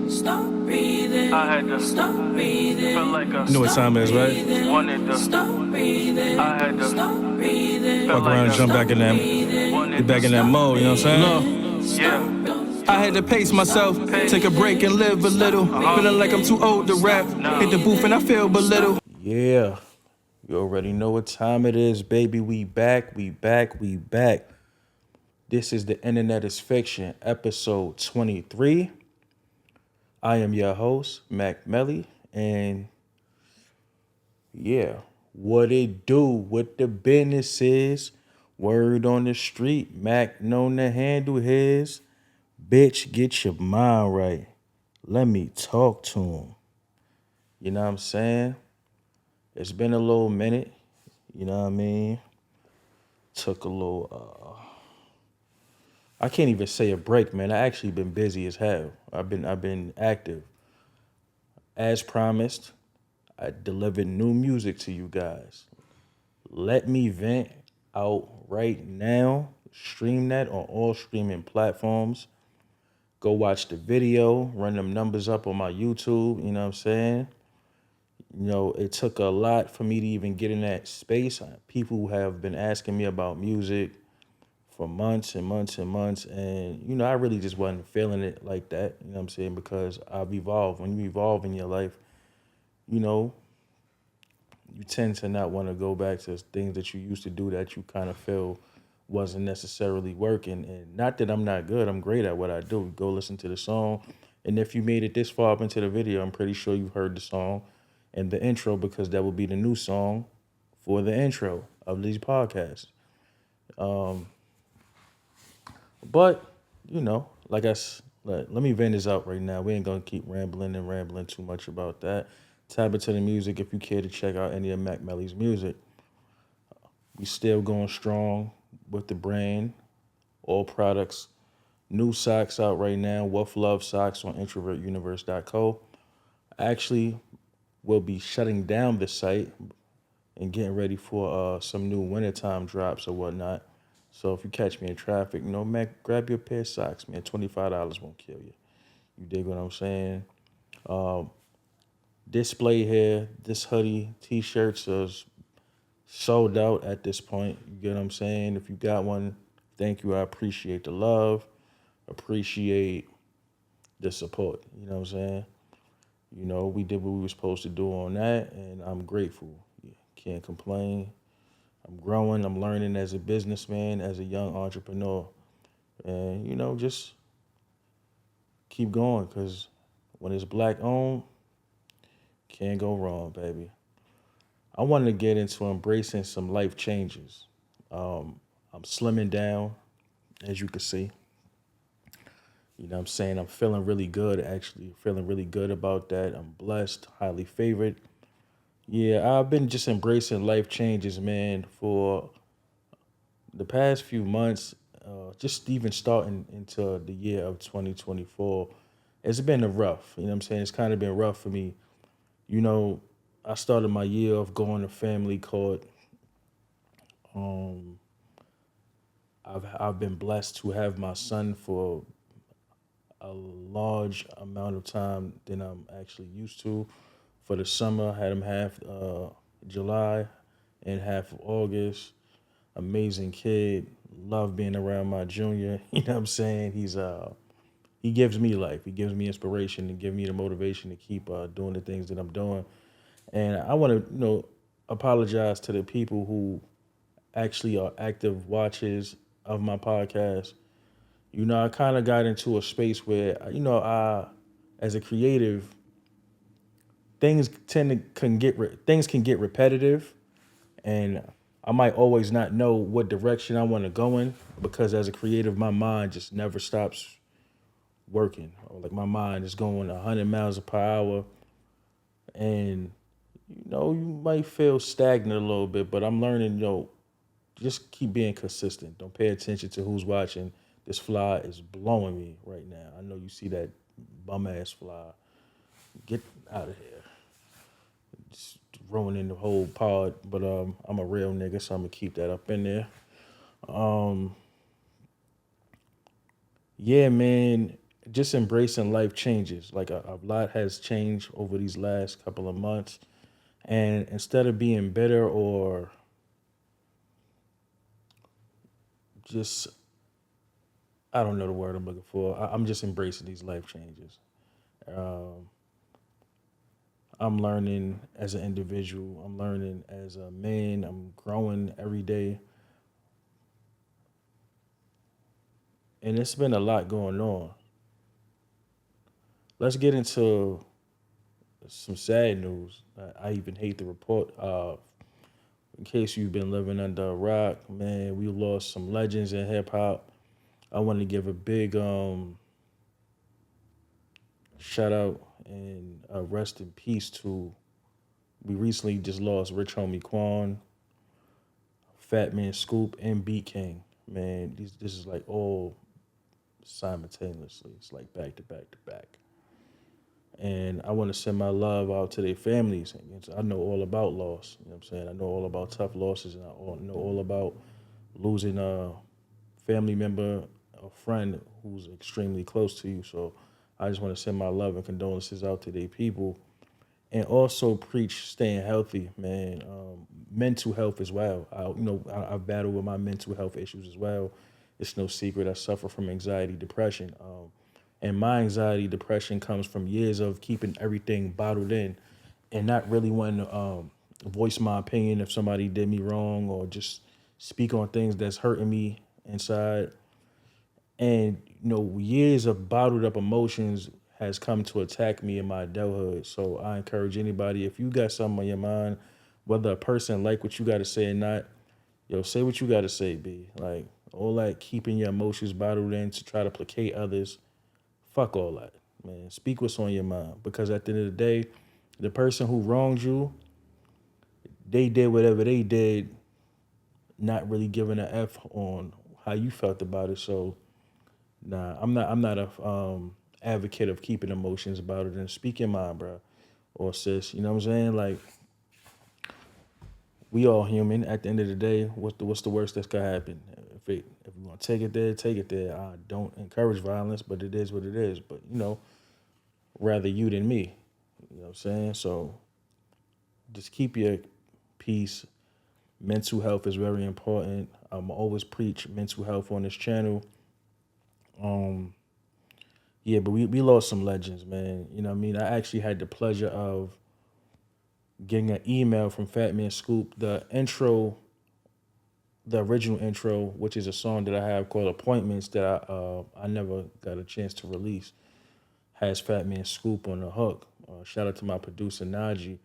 Stop breathing. I had to stop breathing. Felt like a You know what time it is, right? Wanted to stop breathing. I had to stop breathing. Fuck around and jump back in that, get back in that mode, you know what I'm saying? Yeah. I had to pace myself, take a break and live a little. Feeling like I'm too old to rap. Hit the booth and I feel belittled. Yeah, you already know what time it is, baby. We back. This is The Internet is Fiction, episode 23. I am your host, Mac Melly, and yeah, what it do, what the business is, word on the street, Mac known to handle his. Bitch, get your mind right. Let me talk to him. You know what I'm saying? It's been a little minute, you know what I mean? Took a little, I can't even say a break, man. I actually been busy as hell. I've been active. As promised, I delivered new music to you guys. Let Me Vent out right now. Stream that on all streaming platforms. Go watch the video, run them numbers up on my YouTube, you know what I'm saying? You know, it took a lot for me to even get in that space. People have been asking me about music for months and months and months. And, you know, I really just wasn't feeling it like that, you know what I'm saying? Because I've evolved. When you evolve in your life, you know, you tend to not want to go back to things that you used to do that you kind of feel wasn't necessarily working. And not that I'm not good, I'm great at what I do. Go listen to the song. And if you made it this far up into the video, I'm pretty sure you've heard the song and the intro, because that will be the new song for the intro of these podcasts. But, you know, let me vent this out right now. We ain't going to keep rambling too much about that. Tap into the music if you care to check out any of Mac Melly's music. We still going strong with the brand, all products. New socks out right now, Wolf Love socks on introvertuniverse.co. Actually, we'll be shutting down the site and getting ready for some new wintertime drops or whatnot. So if you catch me in traffic, you know, Mac, grab your pair of socks, man. $25 won't kill you. You dig what I'm saying? Display here, this hoodie, t-shirts is sold out at this point. You get what I'm saying? If you got one, thank you. I appreciate the love. Appreciate the support. You know what I'm saying? You know, we did what we were supposed to do on that, and I'm grateful. Can't complain. I'm growing. I'm learning as a businessman, as a young entrepreneur. And, you know, just keep going, because when it's black owned, can't go wrong, baby. I wanted to get into embracing some life changes. I'm slimming down, as you can see. You know what I'm saying? I'm feeling really good, actually. Feeling really good about that. I'm blessed, highly favored. Yeah, I've been just embracing life changes, man, for the past few months, just even starting into the year of 2024. It's been a rough, you know what I'm saying? It's kind of been rough for me. You know, I started my year off going to family court. Um, I've been blessed to have my son for a large amount of time than I'm actually used to. For the summer, I had him half July and half of August. Amazing kid. Love being around my junior. You know what I'm saying? He gives me life. He gives me inspiration and give me the motivation to keep doing the things that I'm doing. And I want to, apologize to the people who actually are active watchers of my podcast. You know, I kind of got into a space where, as a creative, things can get repetitive, and I might always not know what direction I want to go in, because as a creative, my mind just never stops working. Like, my mind is going 100 miles per hour, and you might feel stagnant a little bit, but I'm learning, just keep being consistent. Don't pay attention to who's watching. This fly is blowing me right now. I know you see that bum ass fly. Get out of here. Just ruining the whole pod. But I'm a real nigga, so I'm gonna keep that up in there. Yeah, man. just embracing life changes. Like a lot has changed over these last couple of months, and instead of being bitter or just I don't know the word I'm looking for, I'm just embracing these life changes. Um, I'm learning as an individual. I'm learning as a man. I'm growing every day, and it's been a lot going on. Let's get into some sad news. I even hate to report. In case you've been living under a rock, man, we lost some legends in hip hop. I want to give a big shout out and rest in peace to. We recently just lost Rich Homie Quan, Fat Man Scoop, and Beat King. Man, this is like all simultaneously. It's like back to back to back. And I want to send my love out to their families. I know all about loss. You know what I'm saying? I know all about tough losses, and know all about losing a family member, a friend who's extremely close to you. So I just want to send my love and condolences out to their people, and also preach staying healthy, man. Mental health as well. I've battled with my mental health issues as well. It's no secret. I suffer from anxiety, depression, and my anxiety, depression comes from years of keeping everything bottled in, and not really wanting to voice my opinion if somebody did me wrong, or just speak on things that's hurting me inside. And years of bottled up emotions has come to attack me in my adulthood. So I encourage anybody, if you got something on your mind, whether a person like what you got to say or not, say what you got to say, b. Like, all that keeping your emotions bottled in to try to placate others, fuck all that, man. Speak what's on your mind, because at the end of the day, the person who wronged you, they did whatever they did, not really giving a f on how you felt about it. So nah, I'm not a advocate of keeping emotions about it, and speak your mind, bro, or sis. You know what I'm saying? Like, we all human. At the end of the day, what's the worst that's gonna happen? If you want to take it there, take it there. I don't encourage violence, but it is what it is. But rather you than me. You know what I'm saying? So just keep your peace. Mental health is very important. I'm always preach mental health on this channel. Um, yeah, but we lost some legends, man. You know what I mean? I actually had the pleasure of getting an email from Fat Man Scoop. The original intro, which is a song that I have called Appointments that I never got a chance to release, has Fat Man Scoop on the hook. Shout out to my producer Najee.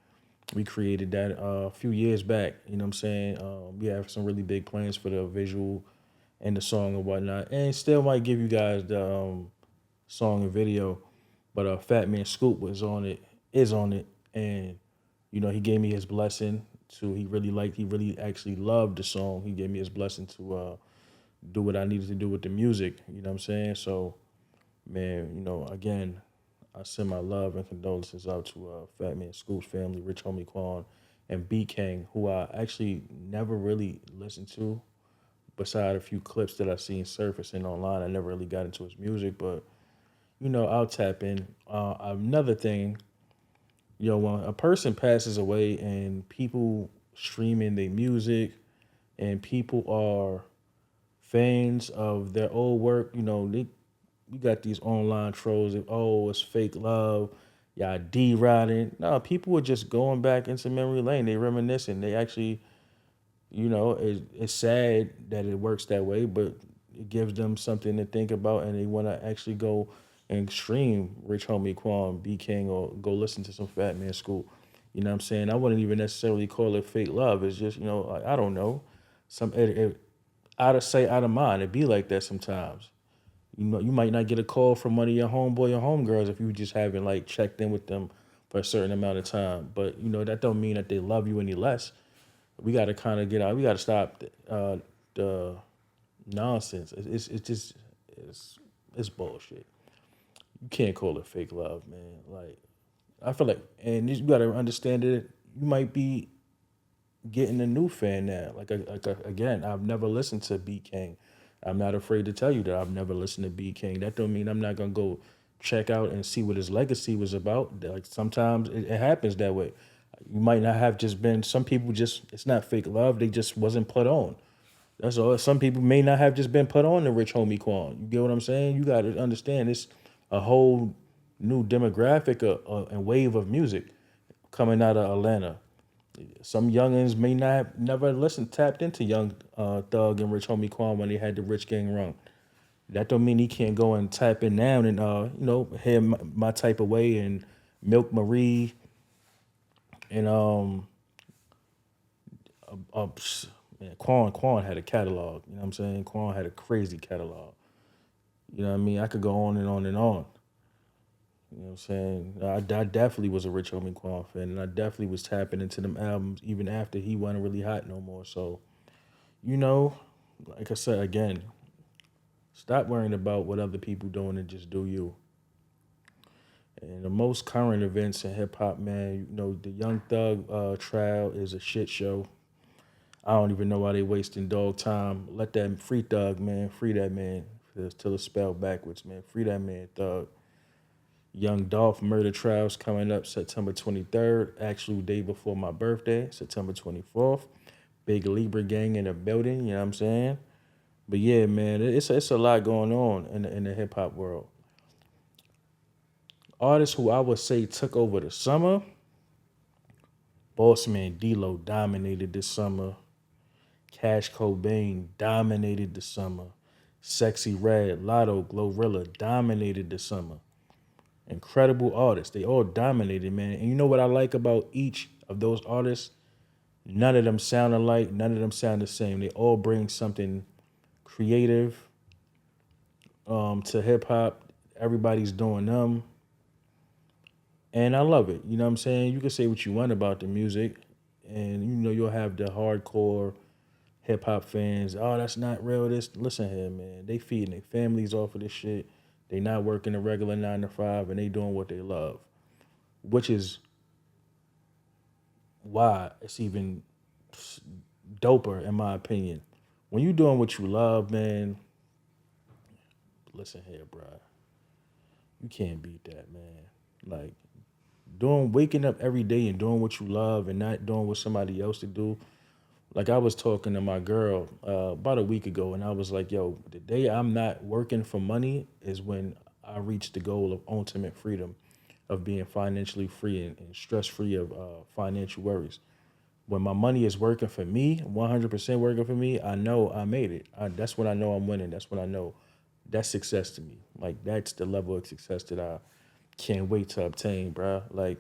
We created that a few years back. You know what I'm saying? We have some really big plans for the visual and the song and whatnot, and still might give you guys the song and video. But Fat Man Scoop is on it, and he gave me his blessing to. He really actually loved the song. He gave me his blessing to do what I needed to do with the music. You know what I'm saying? So, man, again, I send my love and condolences out to Fat Man Scoop's family, Rich Homie Quan, and B King, who I actually never really listened to. Beside a few clips that I seen surfacing online, I never really got into his music, but I'll tap in. Another thing, when a person passes away and people streaming their music and people are fans of their old work, you got these online trolls of, oh, it's fake love, y'all D-riding. No, people are just going back into memory lane. They reminiscing. They actually, it's sad that it works that way, but it gives them something to think about, and they want to actually go and stream Rich Homie Quan, B King, or go listen to some Fat Man School. You know what I'm saying? I wouldn't even necessarily call it fake love. It's just, like, I don't know. Out of sight, out of mind. It be like that sometimes. You might not get a call from one of your homeboy or homegirls if you just haven't like checked in with them for a certain amount of time. But that don't mean that they love you any less. We got to kind of get out. We got to stop the nonsense. It's just it's bullshit. You can't call it fake love, man. Like, I feel like, and you got to understand that you might be getting a new fan now. Again, I've never listened to B King. I'm not afraid to tell you that I've never listened to B King. That don't mean I'm not gonna go check out and see what his legacy was about. Like sometimes it happens that way. You might not have just been. Some people just it's not fake love. They just wasn't put on. That's all. Some people may not have just been put on the Rich Homie Quan. You get what I'm saying? You got to understand it's a whole new demographic and wave of music coming out of Atlanta. Some youngins may not have never listened, tapped into Young Thug and Rich Homie Quan when they had the Rich Gang Run. That don't mean he can't go and type in now and hear my type of way and Milk Marie and man, Quan had a catalog. You know what I'm saying? Quan had a crazy catalog. You know what I mean? I could go on and on and on. You know what I'm saying? I definitely was a Rich Homie Quan fan, and I definitely was tapping into them albums even after he wasn't really hot no more. So, you know, like I said again, stop worrying about what other people doing and just do you. And the most current events in hip hop, man, the Young Thug trial is a shit show. I don't even know why they wasting dog time. Let that free Thug, man, free that man till it's spelled backwards, man. Free that man, Thug. Young Dolph murder trials coming up September 23rd, actually day before my birthday, September 24th. Big Libra gang in the building, you know what I'm saying? But yeah, man, it's a lot going on in the hip hop world. Artists who I would say took over the summer, Bossman D-Lo dominated this summer. Cash Cobain dominated the summer. Sexy Red, Lotto, Glorilla dominated the summer. Incredible artists. They all dominated, man. And you know what I like about each of those artists? None of them sound alike. None of them sound the same. They all bring something creative to hip hop. Everybody's doing them. And I love it. You know what I'm saying? You can say what you want about the music. And you'll have the hardcore hip hop fans. Oh, that's not real. This listen here, man. They feeding their families off of this shit. They not working a regular 9 to 5 and they doing what they love. Which is why it's even doper in my opinion. When you doing what you love, man, listen here, bro. You can't beat that, man. Like waking up every day and doing what you love and not doing what somebody else to do. Like I was talking to my girl about a week ago, and I was like, "Yo, the day I'm not working for money is when I reach the goal of ultimate freedom, of being financially free and stress free of financial worries. When my money is working for me, 100% working for me, I know I made it. That's when I know I'm winning. That's when I know that's success to me. Like that's the level of success that I can't wait to obtain, bro. Like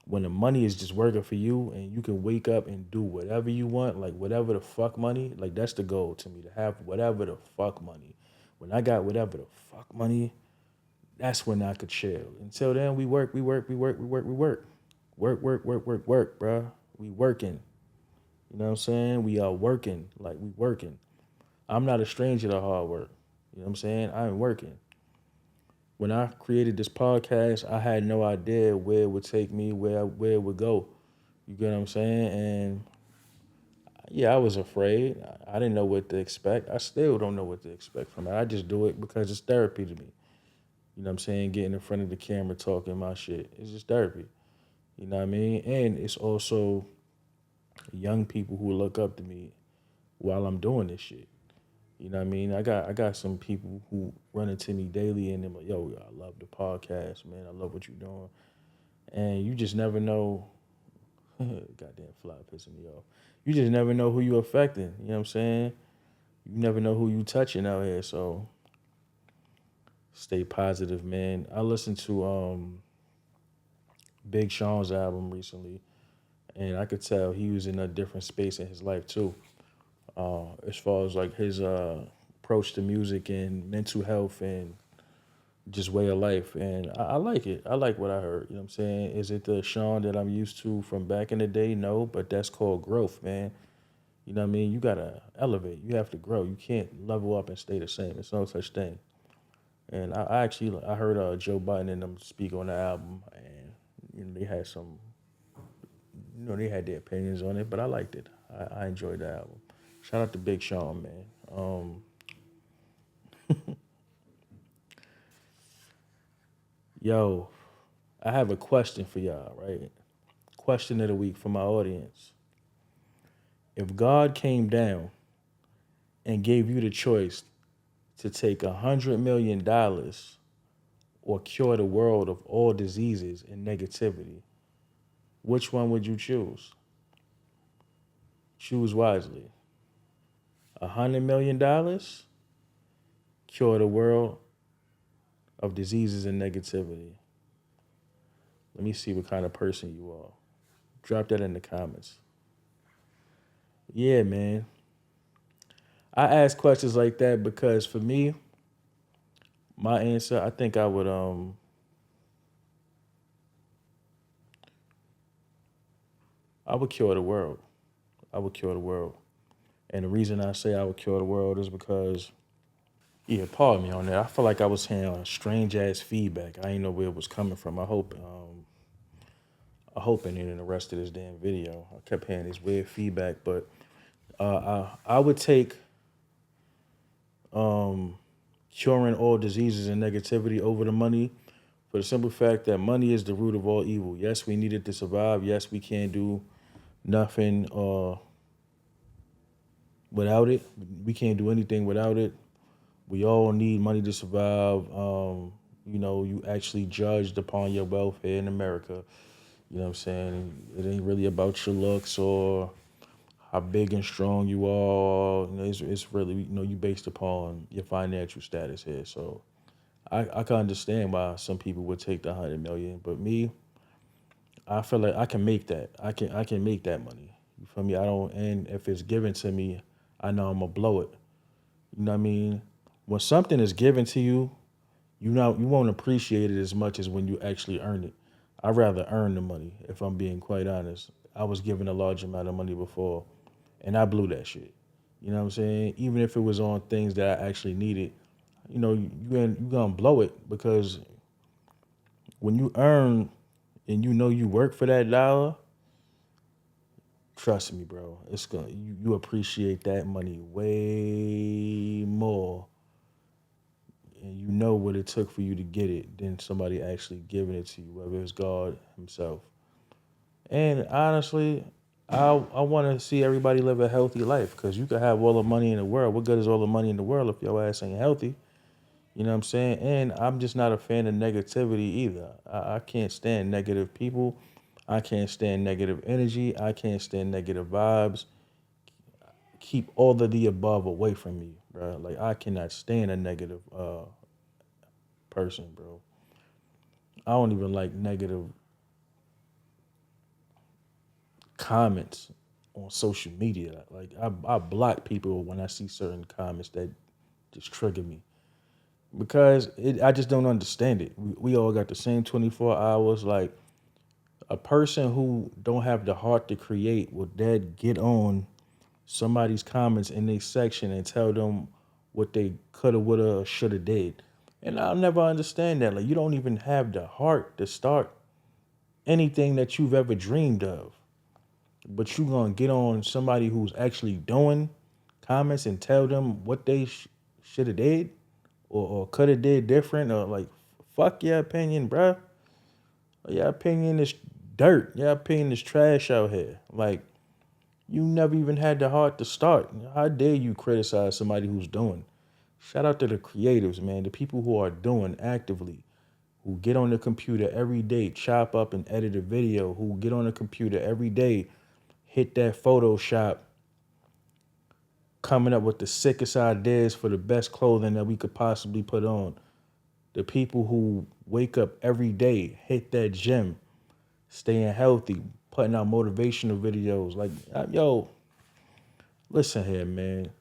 when the money is just working for you and you can wake up and do whatever you want, like whatever the fuck money, like that's the goal to me, to have whatever the fuck money. When I got whatever the fuck money, that's when I could chill. Until then, we work, we work, we work, we work, we work. Work, work, work, work, work, bruh. We working. You know what I'm saying? We are working. Like we working. I'm not a stranger to hard work. You know what I'm saying? I'm working. When I created this podcast, I had no idea where it would take me, where it would go. You get what I'm saying? And yeah, I was afraid. I didn't know what to expect. I still don't know what to expect from it. I just do it because it's therapy to me. You know what I'm saying? Getting in front of the camera talking my shit. It's just therapy. You know what I mean? And it's also young people who look up to me while I'm doing this shit. You know what I mean? I got some people who run into me daily and they're like, yo, I love the podcast, man. I love what you're doing. And you just never know. Goddamn fly pissing me off. You just never know who you're affecting. You know what I'm saying? You never know who you touching out here. So stay positive, man. I listened to Big Sean's album recently, and I could tell he was in a different space in his life too. As far as like his approach to music and mental health and just way of life. And I like it. I like what I heard. You know what I'm saying? Is it the Sean that I'm used to from back in the day? No, but that's called growth, man. You know what I mean? You gotta elevate. You have to grow. You can't level up and stay the same. It's no such thing. And I heard Joe Biden and them speak on the album, and they had some, they had their opinions on it, but I liked it. I enjoyed the album. Shout out to Big Sean, man. Yo, I have a question for y'all, right? Question of the week for my audience. If God came down and gave you the choice to take $100 million or cure the world of all diseases and negativity, which one would you choose? Choose wisely. $100 million, cure the world of diseases and negativity. Let me see what kind of person you are. Drop that in the comments. Yeah, man. I ask questions like that because for me, my answer, I would cure the world. I would cure the world. And the reason I say I would cure the world is because, yeah, pardon me on that. I feel like I was hearing strange ass feedback. I didn't know where it was coming from. I hope it ain't in the rest of this damn video. I kept hearing this weird feedback, but I would take curing all diseases and negativity over the money for the simple fact that money is the root of all evil. Yes, we need it to survive. Yes, we can't do nothing without it. We can't do anything without it. We all need money to survive. You actually judged upon your welfare in America. You know what I'm saying? It ain't really about your looks or how big and strong you are. It's really, you based upon your financial status here. So I can understand why some people would take the 100 million, but me, I feel like I can make that. I can make that money. You feel me? I don't, and if it's given to me, I know I'm gonna blow it. You know what I mean? When something is given to you, you won't appreciate it as much as when you actually earn it. I'd rather earn the money, if I'm being quite honest. I was given a large amount of money before, and I blew that shit. You know what I'm saying? Even if it was on things that I actually needed, you gonna blow it because when you earn and you work for that dollar, trust me, bro, you appreciate that money way more, and you know what it took for you to get it than somebody actually giving it to you, whether it's God Himself. And honestly, I want to see everybody live a healthy life because you could have all the money in the world. What good is all the money in the world if your ass ain't healthy? You know what I'm saying? And I'm just not a fan of negativity either. I can't stand negative people. I can't stand negative energy. I can't stand negative vibes. Keep all of the above away from me, bro. Like I cannot stand a negative person, bro. I don't even like negative comments on social media. Like I block people when I see certain comments that just trigger me because I just don't understand it. We all got the same 24 hours. Like a person who don't have the heart to create will dead get on somebody's comments in their section and tell them what they coulda, woulda, shoulda did. And I'll never understand that. Like you don't even have the heart to start anything that you've ever dreamed of. But you gonna get on somebody who's actually doing comments and tell them what they should have did or could have did different or like fuck your opinion, bruh. Your opinion is dirt. Your opinion is trash out here. Like you never even had the heart to start. How dare you criticize somebody who's doing? Shout out to the creatives, man. The people who are doing actively, who get on the computer every day, chop up and edit a video, who get on the computer every day, hit that Photoshop, coming up with the sickest ideas for the best clothing that we could possibly put on. The people who wake up every day, hit that gym, staying healthy, putting out motivational videos. Like, yo, listen here, man.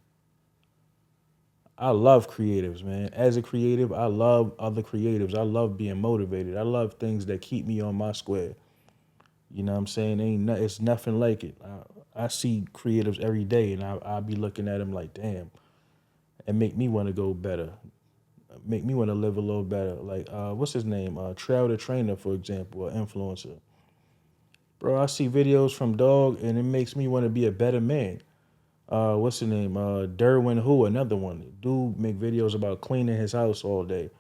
I love creatives, man. As a creative, I love other creatives. I love being motivated. I love things that keep me on my square. You know what I'm saying? It's nothing like it. I see creatives every day, and I be looking at them like, damn, and make me want to go better. Make me want to live a little better. Like, what's his name? Trail the Trainer, for example, an influencer. Bro, I see videos from Dog, and it makes me want to be a better man. What's his name? Derwin Who, another one. Dude make videos about cleaning his house all day.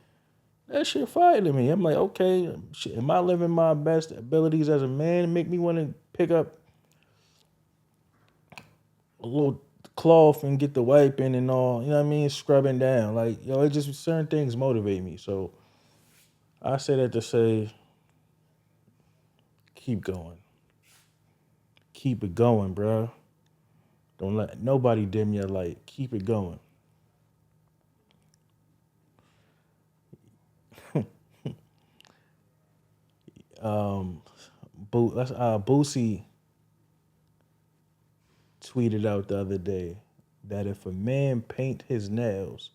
That shit fire to me. I'm like, okay, shit, am I living my best abilities as a man? Make me want to pick up a little cloth and get the wiping and all. You know what I mean? Scrubbing down. Like, yo, it just certain things motivate me. So I say that to say, keep going, keep it going, bro. Don't let nobody dim your light. Keep it going. Um, Boosie tweeted out the other day that if a man paint his nails,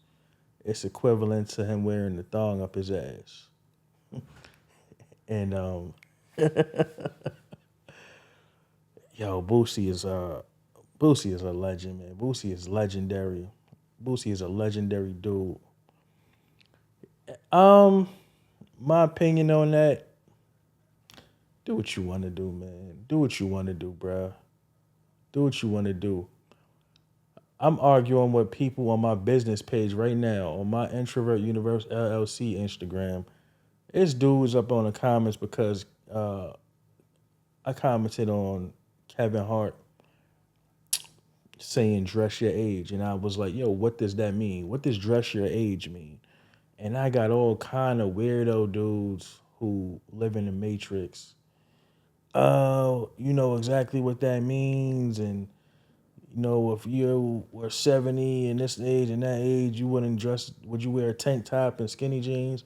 it's equivalent to him wearing the thong up his ass. And yo, Boosie is a legend, man. Boosie is legendary. Boosie is a legendary dude. Um, my opinion on that, do what you want to do, man. Do what you want to do, bruh. Do what you want to do. I'm arguing with people on my business page right now on my Introvert Universe LLC Instagram. It's dudes up on the comments because I commented on Kevin Hart saying dress your age, and I was like, yo, what does that mean? What does dress your age mean? And I got all kind of weirdo dudes who live in the matrix. Oh, you know exactly what that means, and you know, if you were 70 in this age and that age, you wouldn't dress, would you wear a tank top and skinny jeans?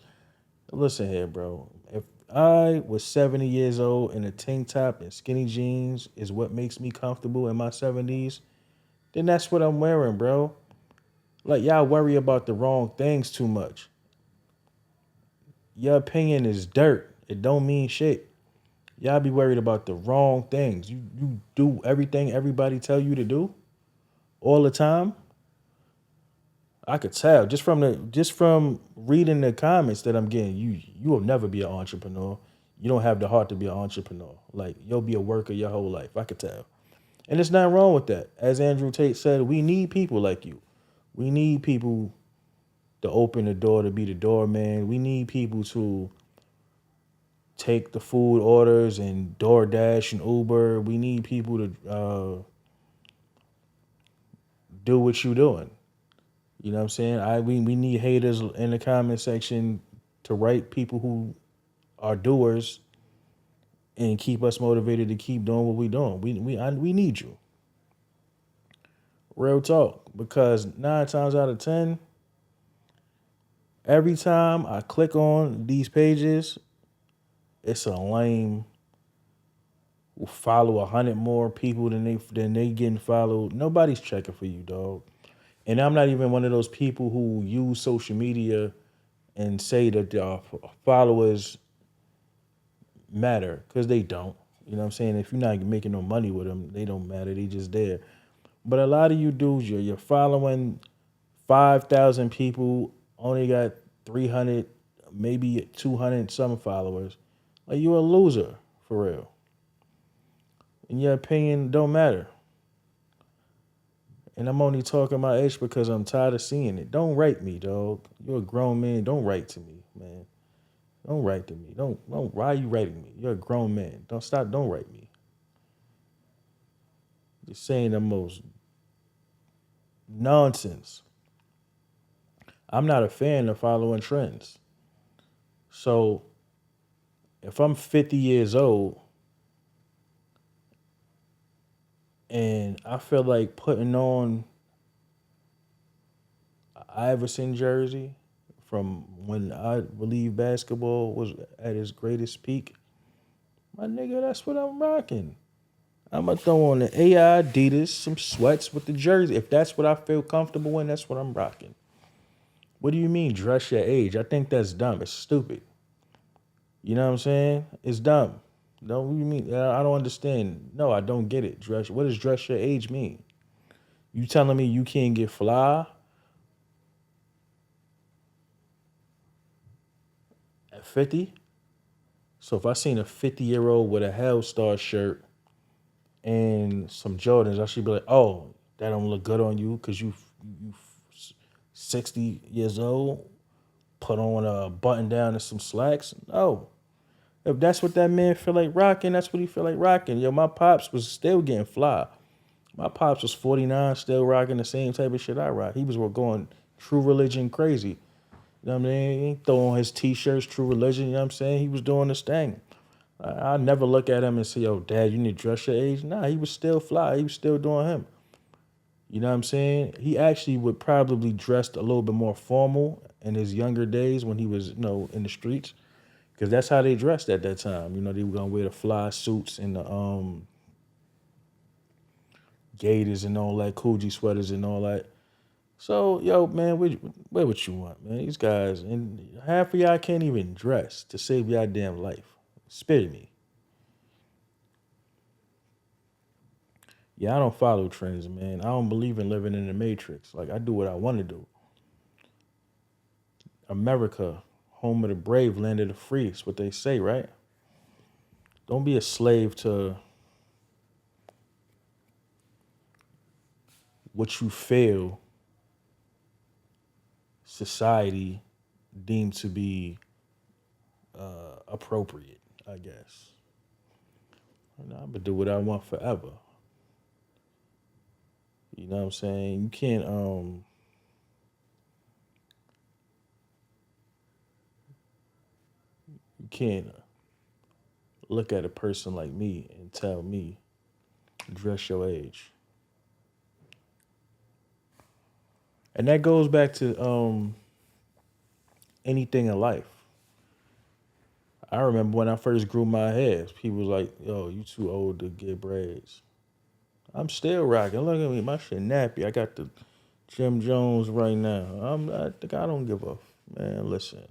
Listen here, bro. If I was 70 years old and a tank top and skinny jeans is what makes me comfortable in my 70s, then that's what I'm wearing, bro. Like, y'all worry about the wrong things too much. Your opinion is dirt. It don't mean shit. Y'all be worried about the wrong things. You do everything everybody tell you to do all the time. I could tell just from reading the comments that I'm getting. You will never be an entrepreneur. You don't have the heart to be an entrepreneur. Like you'll be a worker your whole life. I could tell, and there's nothing wrong with that. As Andrew Tate said, we need people like you. We need people to open the door to be the doorman. We need people to take the food orders and DoorDash and Uber. We need people to do what you're doing. You know what I'm saying? We need haters in the comment section to write people who are doers and keep us motivated to keep doing what we're doing. We need you. Real talk. Because 9 times out of 10, every time I click on these pages, it's a lame who follow 100 more people than they getting followed. Nobody's checking for you, dog. And I'm not even one of those people who use social media and say that their followers matter because they don't. You know what I'm saying? If you're not making no money with them, they don't matter. They just there. But a lot of you dudes, you're following 5,000 people, only got 300, maybe 200 some followers. Like you a loser for real. And your opinion don't matter. And I'm only talking my age because I'm tired of seeing it. Don't write me, dog. You're a grown man. Don't write to me, man. Don't write to me. Don't. Why are you writing me? You're a grown man. Don't stop. Don't write me. You're saying the most nonsense. I'm not a fan of following trends. So if I'm 50 years old and I feel like putting on an Iverson jersey from when I believe basketball was at its greatest peak, my nigga, that's what I'm rocking. I'm gonna throw on the AI Adidas, some sweats with the jersey. If that's what I feel comfortable in, that's what I'm rocking. What do you mean dress your age? I think that's dumb. It's stupid. You know what I'm saying? It's dumb. No, what do you mean? I don't understand. No, I don't get it. Dress. What does dress your age mean? You telling me you can't get fly at 50? So if I seen a 50-year-old with a Hellstar shirt and some Jordans, I should be like, oh, that don't look good on you because you 60 years old. put on a button down and some slacks. No. If that's what that man feel like rocking, that's what he feel like rocking. Yo, my pops was still getting fly. My pops was 49, still rocking the same type of shit I rock. He was going True Religion crazy. You know what I mean? He ain't throwing his t-shirts, True Religion, you know what I'm saying? He was doing his thing. I never look at him and say, yo, dad, you need to dress your age. Nah, he was still fly. He was still doing him. You know what I'm saying? He actually would probably dressed a little bit more formal in his younger days when he was, in the streets. Because that's how they dressed at that time. You know, they were going to wear the fly suits and the gators and all that, Coogee sweaters and all that. So, yo, man, wear what you want, man. These guys, and half of y'all can't even dress to save y'all damn life. Spit me. Yeah, I don't follow trends, man. I don't believe in living in the matrix. Like, I do what I want to do. America, home of the brave, land of the free. It's what they say, right? Don't be a slave to what you feel society deemed to be appropriate, I guess. I'm gonna do what I want forever. You know what I'm saying? You can't look at a person like me and tell me dress your age. And that goes back to anything in life. I remember when I first grew my hair, people was like, yo, you too old to get braids. I'm still rocking. Look at me, my shit nappy. I got the Jim Jones right now. I think I don't give a man. Listen,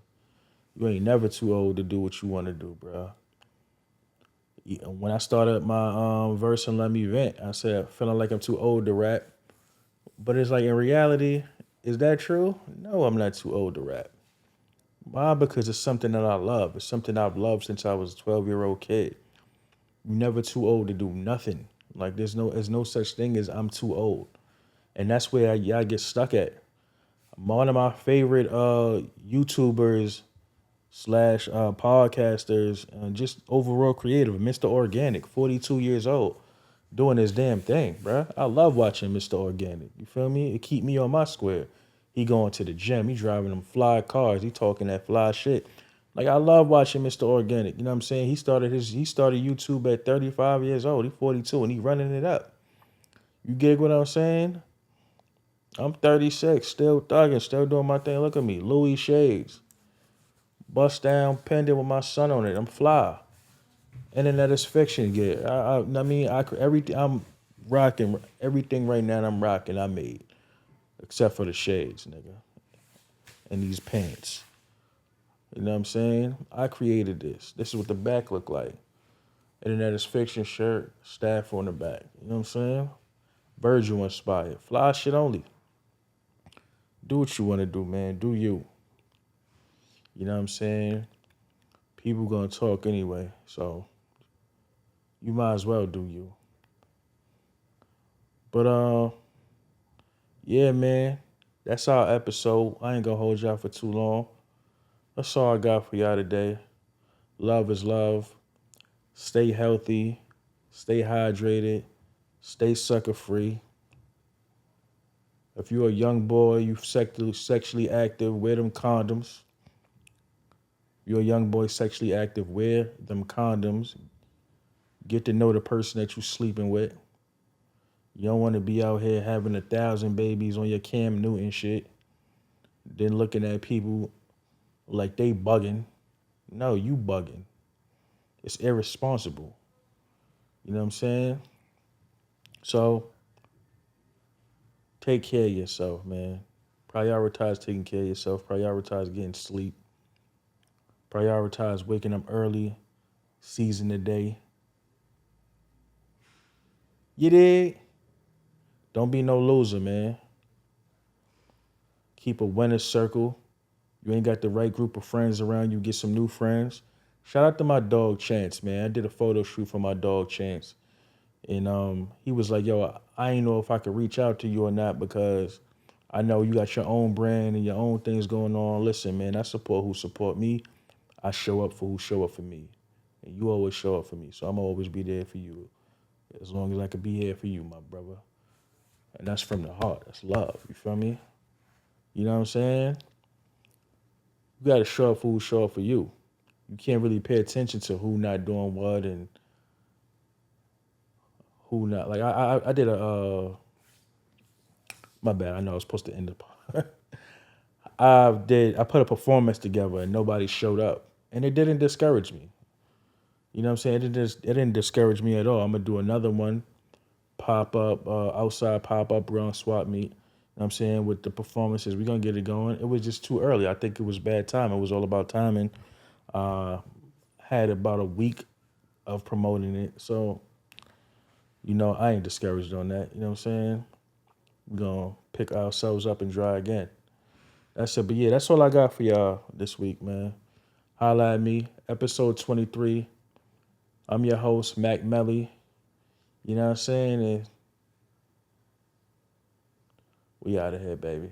you ain't never too old to do what you want to do, bro. When I started my verse and Let Me Vent, I said feeling like I'm too old to rap. But it's like in reality, is that true? No, I'm not too old to rap. Why? Because it's something that I love. It's something I've loved since I was a 12-year-old kid. You're never too old to do nothing. Like there's no such thing as I'm too old. And that's where y'all get stuck at. One of my favorite YouTubers slash podcasters, just overall creative, Mr. Organic, 42 years old, doing his damn thing, bruh. I love watching Mr. Organic. You feel me? It keep me on my square. He going to the gym. He driving them fly cars. He talking that fly shit. Like I love watching Mr. Organic. You know what I'm saying? He started YouTube at 35 years old. He 42 and he running it up. You get what I'm saying? I'm 36, still thugging, still doing my thing. Look at me, Louis Shades, bust down pendant with my son on it. I'm fly. Internet is fiction. Yeah, everything. I'm rocking everything right now. I'm rocking. I made, except for the shades, nigga, and these pants. You know what I'm saying? I created this. This is what the back look like. Internet is fiction shirt, staff on the back. You know what I'm saying? Virgil inspired. Fly shit only. Do what you want to do, man. Do you. You know what I'm saying? People gonna talk anyway, so you might as well do you. But yeah, man. That's our episode. I ain't gonna hold y'all for too long. That's all I got for y'all today. Love is love. Stay healthy. Stay hydrated. Stay sucker free. If you're a young boy, you sexually active, wear them condoms. If you're a young boy sexually active, wear them condoms. Get to know the person that you're sleeping with. You don't want to be out here having 1,000 babies on your Cam Newton shit. Then looking at people like they bugging. No, you bugging. It's irresponsible. You know what I'm saying? So take care of yourself, man. Prioritize taking care of yourself. Prioritize getting sleep. Prioritize waking up early, seizing the day. You dig? Don't be no loser, man. Keep a winner's circle. You ain't got the right group of friends around you, get some new friends. Shout out to my dog Chance, man. I did a photo shoot for my dog Chance. And he was like, yo, I ain't know if I could reach out to you or not because I know you got your own brand and your own things going on. Listen, man, I support who support me. I show up for who show up for me. And you always show up for me. So I'm always be there for you. As long as I can be here for you, my brother. And that's from the heart. That's love. You feel me? You know what I'm saying? You gotta show up for who show up for you. You can't really pay attention to who not doing what and who not. Like I did a my bad. I know I was supposed to end the I put a performance together and nobody showed up. And it didn't discourage me. You know what I'm saying? It didn't discourage me at all. I'm gonna do another one, pop up, outside pop up around swap meet. You know what I'm saying? With the performances, we're gonna get it going. It was just too early. I think it was bad time. It was all about timing. Had about a week of promoting it. So, I ain't discouraged on that. You know what I'm saying? We're gonna pick ourselves up and try again. That's it. But yeah, that's all I got for y'all this week, man. Holla at me. Episode 23. I'm your host, Mac Melly. You know what I'm saying? And we out of here, baby.